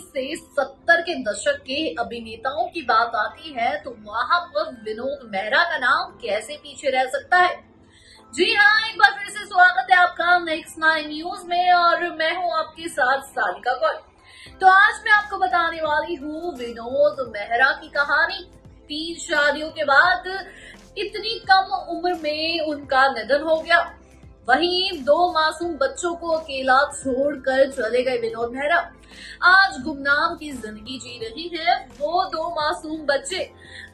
से 70 के दशक के अभिनेताओं की बात आती है तो वहां पर विनोद मेहरा का नाम कैसे पीछे रह सकता है। जी हाँ, एक बार फिर से स्वागत है आपका नेक्स्ट 9 न्यूज में और मैं हूँ आपके साथ सारिका कौर। तो आज मैं आपको बताने वाली हूँ विनोद मेहरा की कहानी। 3 शादियों के बाद इतनी कम उम्र में उनका निधन हो गया। वहीं 2 मासूम बच्चों को अकेला छोड़कर चले गए विनोद मेहरा। आज गुमनाम की जिंदगी जी रही है वो 2 मासूम बच्चे।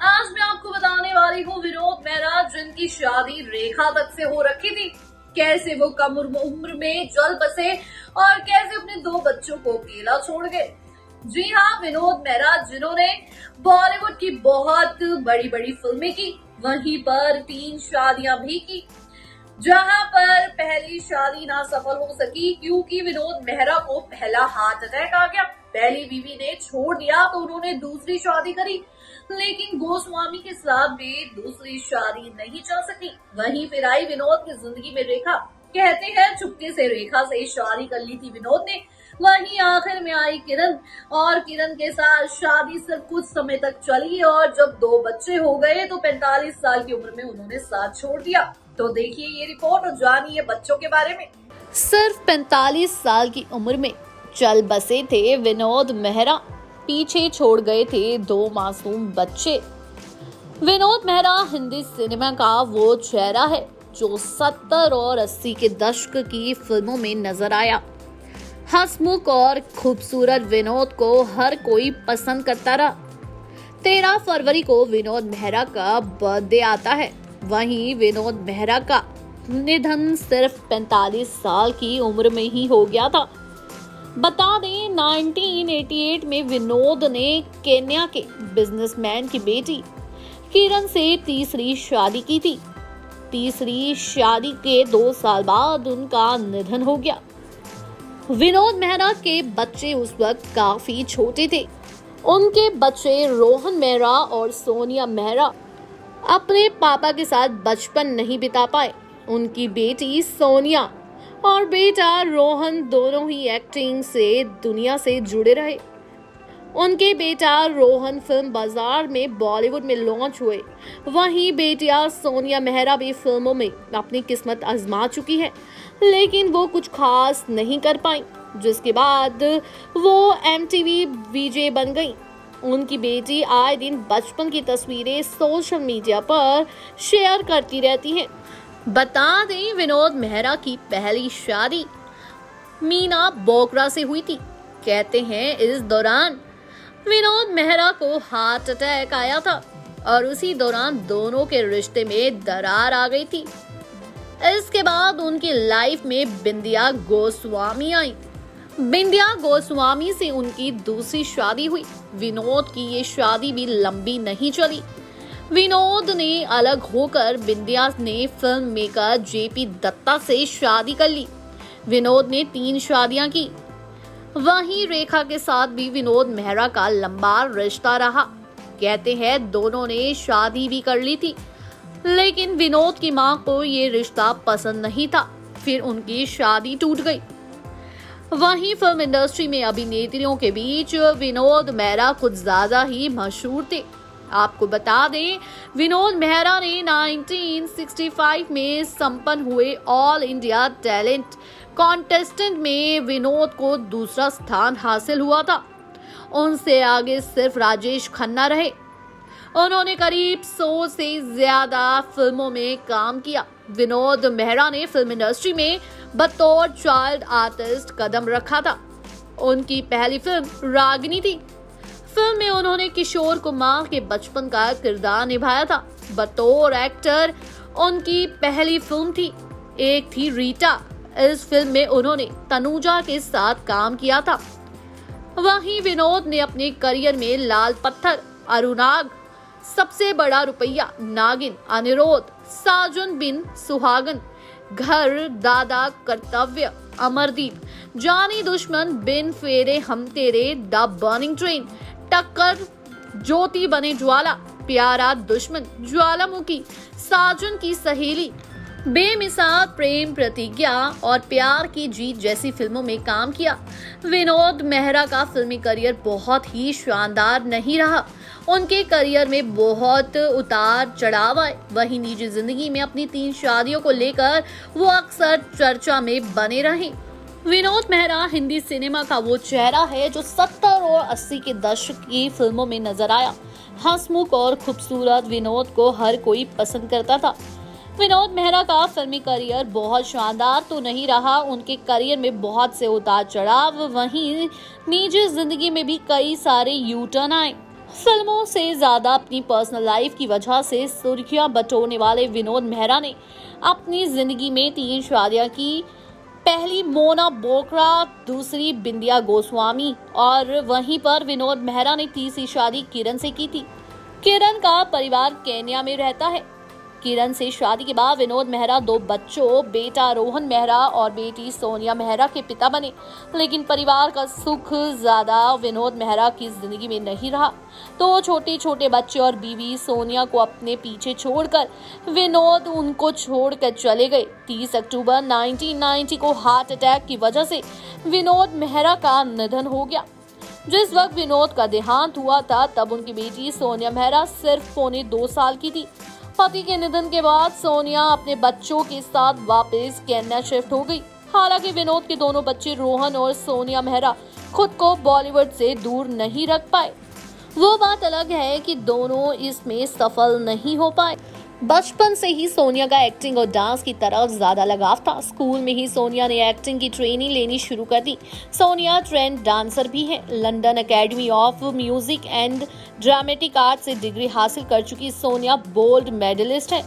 आज मैं आपको बताने वाली हूँ विनोद मेहरा जिनकी शादी रेखा तक से हो रखी थी, कैसे वो कम उम्र में चल बसे और कैसे अपने 2 बच्चों को अकेला छोड़ गए। जी हाँ, विनोद मेहरा जिन्होंने बॉलीवुड की बहुत बड़ी बड़ी फिल्में की, वहीं पर 3 शादियां भी की, जहां पर पहली शादी ना सफल हो सकी क्योंकि विनोद मेहरा को पहला हार्ट अटैक आ गया। पहली बीवी ने छोड़ दिया तो उन्होंने दूसरी शादी करी, लेकिन गोस्वामी के साथ भी दूसरी शादी नहीं चल सकी। वहीं फिर आई विनोद की जिंदगी में रेखा। कहते हैं चुपके से रेखा से शादी कर ली थी विनोद ने। वहीं आखिर में आई किरण और किरण के साथ शादी सिर्फ कुछ समय तक चली और जब 2 बच्चे हो गए तो 45 साल की उम्र में उन्होंने साथ छोड़ दिया। तो देखिए ये रिपोर्ट और जानिए बच्चों के बारे में। सिर्फ 45 साल की उम्र में चल बसे थे विनोद मेहरा, पीछे छोड़ गए थे 2 मासूम बच्चे। विनोद मेहरा हिंदी सिनेमा का वो चेहरा है जो 70 और 80 के दशक की फिल्मों में नजर आया। हंसमुख और खूबसूरत विनोद को हर कोई पसंद करता रहा। 13 फरवरी को विनोद मेहरा का बर्थडे आता है। वहीं विनोद मेहरा का निधन सिर्फ 45 साल की उम्र में ही हो गया था। बता दें 1988 में विनोद ने केन्या के बिजनेसमैन की बेटी किरण से तीसरी शादी की थी। तीसरी शादी के 2 साल बाद उनका निधन हो गया। विनोद मेहरा के बच्चे उस वक्त काफी छोटे थे। उनके बच्चे रोहन मेहरा और सोनिया मेहरा अपने पापा के साथ बचपन नहीं बिता पाए। उनकी बेटी सोनिया और बेटा रोहन दोनों ही एक्टिंग से दुनिया से जुड़े रहे। उनके बेटा रोहन फिल्म बाजार में बॉलीवुड में लॉन्च हुए, वहीं बेटिया सोनिया मेहरा भी फिल्मों में अपनी किस्मत आजमा चुकी है, लेकिन वो कुछ खास नहीं कर पाई, जिसके बाद वो MTV VJ बन गई। उनकी बेटी आए दिन बचपन की तस्वीरें सोशल मीडिया पर शेयर करती रहती है। बता दें विनोद मेहरा की पहली शादी मीना बोकरा से हुई थी। कहते हैं इस दौरान विनोद मेहरा को हार्ट अटैक आया था और उसी दौरान दोनों के रिश्ते में दरार आ गई थी। इसके बाद उनकी लाइफ में बिंदिया गोस्वामी आई। बिंदिया गोस्वामी से उनकी दूसरी शादी हुई। विनोद की ये शादी भी लंबी नहीं चली। विनोद ने अलग होकर बिंदिया ने फिल्म मेकर JP दत्ता से शादी कर ली। विनोद ने 3 शादियां की। वहीं रेखा के साथ भी विनोद मेहरा का लंबा रिश्ता रहा। कहते हैं दोनों ने शादी भी कर ली थी, लेकिन विनोद की मां को ये रिश्ता पसंद नहीं था, फिर उनकी शादी टूट गई। वहीं फिल्म इंडस्ट्री में अभिनेत्रियों के बीच विनोद मेहरा कुछ ज्यादा ही मशहूर थे। आपको बता दें विनोद मेहरा ने 1965 में संपन्न हुए ऑल इंडिया टैलेंट कॉन्टेस्टेंट में विनोद को दूसरा स्थान हासिल हुआ था। उनसे आगे सिर्फ राजेश खन्ना रहे। उन्होंने करीब 100 से ज्यादा फिल्मों में काम किया। विनोद मेहरा ने फिल्म इंडस्ट्री में बतौर चाइल्ड आर्टिस्ट कदम रखा था। उनकी पहली फिल्म रागिनी थी। फिल्म में उन्होंने किशोर कुमार के बचपन का किरदार निभाया था। बतौर एक्टर उनकी पहली फिल्म थी, एक थी रीटा। इस फिल्म में उन्होंने तनुजा के साथ काम किया था। वहीं विनोद ने अपने करियर में लाल पत्थर, अरुणाग, सबसे बड़ा रुपया, नागिन, अनिरोध, साजन बिन सुहागन, घर, दादा, कर्तव्य, अमरदीप, जानी दुश्मन, बिन फेरे हम तेरे, द बर्निंग ट्रेन, टक्कर, ज्योति बने ज्वाला, प्यारा दुश्मन, ज्वालामुखी, साजन की सहेली, बेमिसाल प्रेम, प्रतिज्ञा और प्यार की जीत जैसी फिल्मों में काम किया। विनोद मेहरा का फिल्मी करियर बहुत ही शानदार नहीं रहा। उनके करियर में बहुत उतार चढ़ाव आए। वहीं निजी जिंदगी में अपनी 3 शादियों को लेकर वो अक्सर चर्चा में बने रहे। विनोद मेहरा हिंदी सिनेमा का वो चेहरा है जो 70 और 80 के दशक की फिल्मों में नजर आया। हंसमुख और खूबसूरत विनोद को हर कोई पसंद करता था। विनोद मेहरा का फिल्मी करियर बहुत शानदार तो नहीं रहा। उनके करियर में बहुत से उतार चढ़ाव, वहीं निजी जिंदगी में भी कई सारे यू टर्न आए। फिल्मों से ज्यादा अपनी पर्सनल लाइफ की वजह से सुर्खियां बटोरने वाले विनोद मेहरा ने अपनी जिंदगी में 3 शादियां की। पहली मोना बोकरा, दूसरी बिंदिया गोस्वामी और वहीं पर विनोद मेहरा ने तीसरी शादी किरण से की थी। किरण का परिवार केन्या में रहता है। किरण से शादी के बाद विनोद मेहरा 2 बच्चों, बेटा रोहन मेहरा और बेटी सोनिया मेहरा के पिता बने। लेकिन परिवार का सुख ज्यादा विनोद मेहरा की जिंदगी में नहीं रहा। तो छोटे छोटे बच्चे और बीवी सोनिया को अपने पीछे छोड़कर विनोद उनको छोड़कर चले गए। 30 अक्टूबर 1990 को हार्ट अटैक की वजह से विनोद मेहरा का निधन हो गया। जिस वक्त विनोद का देहांत हुआ था तब उनकी बेटी सोनिया मेहरा सिर्फ 2.25 साल की थी। पति के निधन के बाद सोनिया अपने बच्चों के साथ वापस केन्या शिफ्ट हो गई। हालांकि विनोद के दोनों बच्चे रोहन और सोनिया मेहरा खुद को बॉलीवुड से दूर नहीं रख पाए। वो बात अलग है कि दोनों इसमें सफल नहीं हो पाए। बचपन से ही सोनिया का एक्टिंग और डांस की तरफ ज्यादा लगाव था। स्कूल में ही सोनिया ने एक्टिंग की ट्रेनिंग लेनी शुरू कर दी। सोनिया ट्रेंड डांसर भी है। London academy of music and dramatic art से डिग्री हासिल कर चुकी सोनिया गोल्ड मेडलिस्ट है।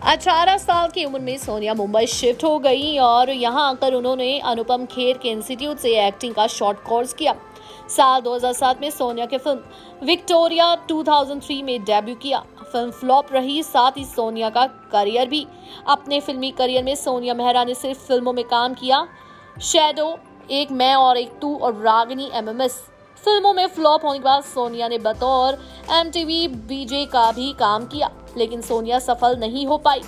18 साल की उम्र में सोनिया मुंबई शिफ्ट हो गई और यहाँ आकर उन्होंने अनुपम खेर के इंस्टीट्यूट से एक्टिंग का शॉर्ट कोर्स किया। साल 2007 में सोनिया की फिल्म विक्टोरिया 2003 में डेब्यू किया। फिल्म फ्लॉप रही। साथ ही सोनिया का करियर भी। अपने फिल्मी करियर में सोनिया मेहरा ने सिर्फ फिल्मों में काम किया। शैडो, एक मैं और एक तू और रागिनी MMS फिल्मों में फ्लॉप होने के बाद सोनिया ने बतौर MTV VJ का भी काम किया, लेकिन सोनिया सफल नहीं हो पाई।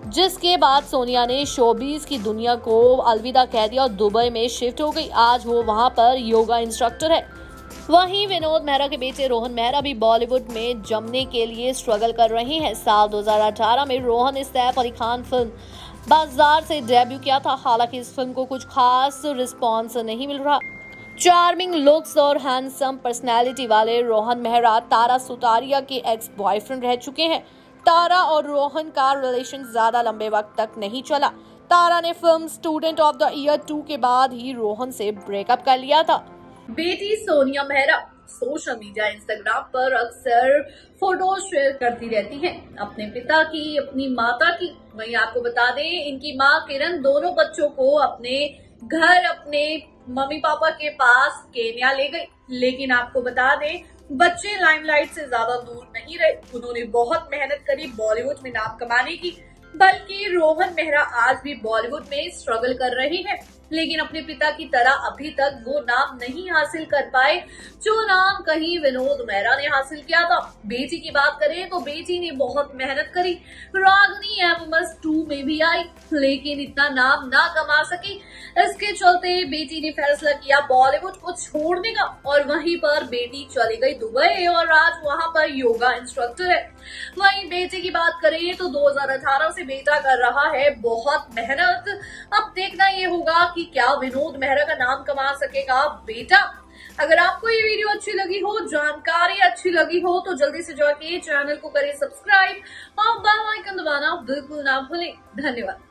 जिसके बाद सोनिया ने शोबीज की दुनिया को अलविदा कह दिया और दुबई में शिफ्ट हो गई। आज वो वहां पर योगा इंस्ट्रक्टर है। वहीं विनोद मेहरा के बेटे रोहन मेहरा भी बॉलीवुड में जमने के लिए स्ट्रगल कर रहे हैं। साल 2018 में रोहन ने सैफ अली खान फिल्म बाजार से डेब्यू किया था। हालांकि इस फिल्म को कुछ खास रिस्पॉन्स नहीं मिल रहा। चार्मिंग लुक्स और हैंडसम पर्सनैलिटी वाले रोहन मेहरा तारा सुतारिया के एक्स बॉयफ्रेंड रह चुके हैं। तारा और रोहन का रिलेशन ज्यादा लंबे वक्त तक नहीं चला। तारा ने film student of the year 2 के बाद ही रोहन से ब्रेकअप कर लिया था। बेटी Sonia Mehra social media Instagram पर अक्सर फोटो शेयर करती रहती हैं, अपने पिता की, अपनी माता की। वहीं आपको बता दें, इनकी मां किरण दोनों बच्चों को अपने घर, अपने मम्मी पापा के पास केन्या ले गई। लेकिन आपको बता दें, बच्चे लाइमलाइट से ज्यादा दूर नहीं रहे। उन्होंने बहुत मेहनत करी बॉलीवुड में नाम कमाने की। बल्कि रोहन मेहरा आज भी बॉलीवुड में स्ट्रगल कर रहे हैं, लेकिन अपने पिता की तरह अभी तक वो नाम नहीं हासिल कर पाए जो नाम कहीं विनोद मेहरा ने हासिल किया था। बेटी की बात करें तो बेटी ने बहुत मेहनत करी। रागिनी MMS 2 में भी आई, लेकिन इतना नाम ना कमा सकी। इसके चलते बेटी ने फैसला किया बॉलीवुड को छोड़ने का और वहीं पर बेटी चली गई दुबई और आज वहां पर योगा इंस्ट्रक्टर है। वहीं बेटे की बात करें तो 2018 से बेटा कर रहा है बहुत मेहनत। अब देखना ये होगा कि क्या विनोद मेहरा का नाम कमा सकेगा बेटा। अगर आपको ये वीडियो अच्छी लगी हो, जानकारी अच्छी लगी हो, तो जल्दी से जाके चैनल को करें सब्सक्राइब और बेल आइकन दबाना बिल्कुल ना भूलें। धन्यवाद।